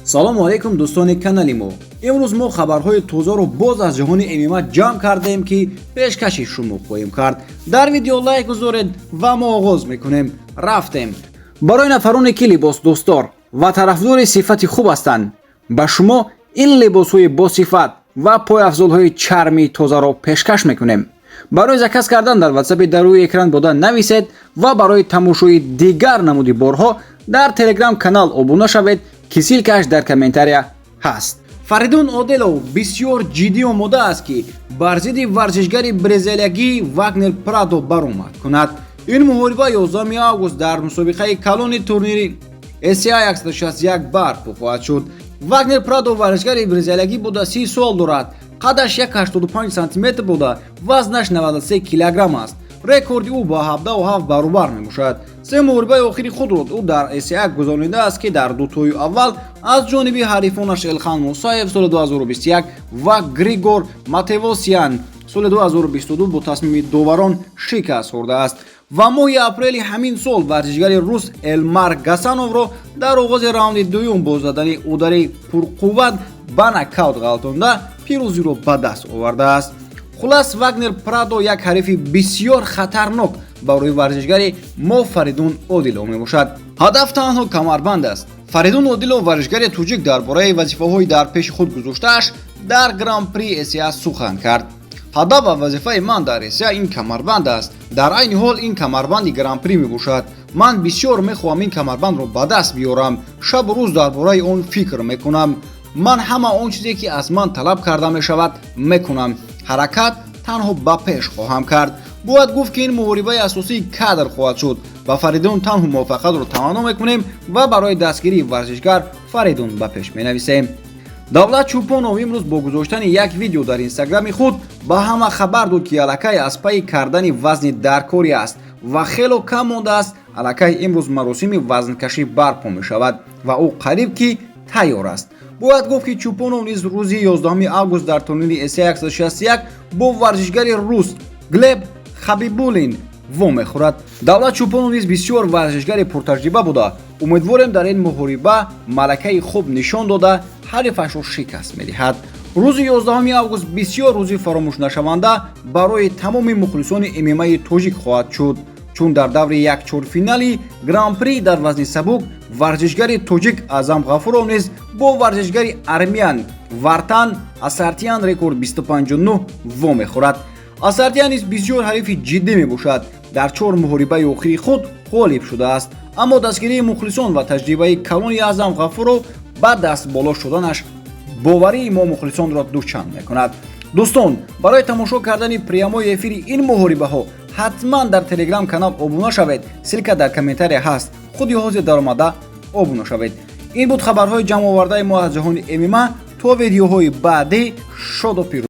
салому алайкум дӯстони канали мо. имрӯз мо хабарҳои тозаро боз аз ҷаҳони ММА ҷамъ кардаем ки пешкаши шумо хоҳем кард. дар видео лайк гузоред ва мо оғоз мекунем. рафтем. барои нафароне ки либосдӯстдор ва тарафдори сифати хуб ҳастанд, ба шумо ин либосҳои босифат ва пойафзолҳои чарми тозаро пешкаш мекунем. барои заказ кардан дар ватсапи дар рӯи экран бода нависед ва барои тамошои дигар намуди борҳо дар телеграм канал обуна шавед ки силкаш дар комментария ҳаст. Фаридун Одилов бисёр ҷиддӣ омода аст ки бар зидди варзишгари брезилиягӣ Вагнер Прадо баромад кунад. ин муҳориба 11 август дар мусобиқаи калони турнири SCI 161 барпо хоҳад шуд. Вагнер Прадо варзишгари брезилиягӣ буда 30 сол дорад. қадаш 185 см буда, вазнаш 93 кг аст. рекорди ӯ ба 17 баробар мебошад. се муҳорибаи охири худро ӯ дар SCI гузаронидааст ки дар дутои аввал аз ҷониби ҳарифонаш Элхан Мусаев соли 2021 ва Григор Матевосян соли 2022 бо тасмими доварон шикаст хӯрдааст. ва моҳи апрели ҳамин сол варзишгари рус Элмар Гасановро дар оғози раунди дуюм бо задани удари пурқувват ба нокаут ғалатонда пирӯзиро ба даст овардааст. хулас Вагнер Прадо як ҳарифи бисёр хатарнок барои варзишгари мо Фаридун Одилов мебошад. ҳадаф танҳо камарбанд аст. Фаридун Одилов варзишгари туҷик дар бораи вазифаҳои дар пеши худ гузоштааш дар Гран-при SCI сухан кард. ҳадаф ва вазифаи ман дар SCI ин камарбанд аст. дар айни ҳол ин камарбанди Гран-при мебошад. ман бисёр мехоҳам ин камарбандро ба даст биёрам. шабу рӯз дар бораи он фикр мекунам. ман ҳама он чизе ки аз ман талаб карда мешавад мекунам. ҳаракат танҳо ба пеш хоҳам кард. бояд гуфт ки ин муҳорибаи асосии кадр хоҳад шуд. ба Фаридун танҳо муваффақиятро таманно мекунем ва барои дастгирии варзишгар Фаридун ба пеш менависем. давлат чӯпонов имрӯз бо гузоштани як видео дар инстаграми худ ба ҳама хабар дод ки аллакай аз пайи кардани вазни даркорӣ аст ва хело кам мондааст аллакай имрӯз маросими вазнкашӣ барпо мешавад ва ӯ қариб ки тайёр аст. бояд гуфт ки чӯпонов низ рӯзи 11 август дар турнири SCI 161 бо варзишгари рус Глеб Хабибулин вомехӯрад. давлат чӯпонов низ бисёр варзишгари пуртаҷриба буда. умедворем дар ин муҳориба малакаи хуб нишон дода ҳарифашро шикаст медиҳад. рӯзи 11 август бисёр рӯзи фаромӯшнашаванда барои тамоми мухлисони ММА-и тоҷик хоҳад шуд, чун дар даври якчорфинали Гран-при дар вазни сабук варзишгари тоҷик Аъзам Ғафуров низ бо варзишгари армян Вартан Асартиян рекорд 259 вомехӯрад. Асартиян низ бисёр ҳарифи ҷиддӣ мебошад. дар 4 муҳорибаи охири худ ғолиб шудааст, аммо дастгирии мухлисон ва таҷрибаи калони Аъзам Ғафуров ба даст боло шуданаш боварии мо мухлисонро дучанд мекунад. дӯстон, барои тамошо кардани прямои эфири ин муҳорибаҳо ҳатман дар телеграм канал обуна шавед. силка дар комментария ҳаст. худи ҳозир дар омада обуна шавед. ин буд хабарҳои ҷамъовардаи мо аз ҷаҳони ММА. то видеоҳои баъдӣ шоду пирӯз.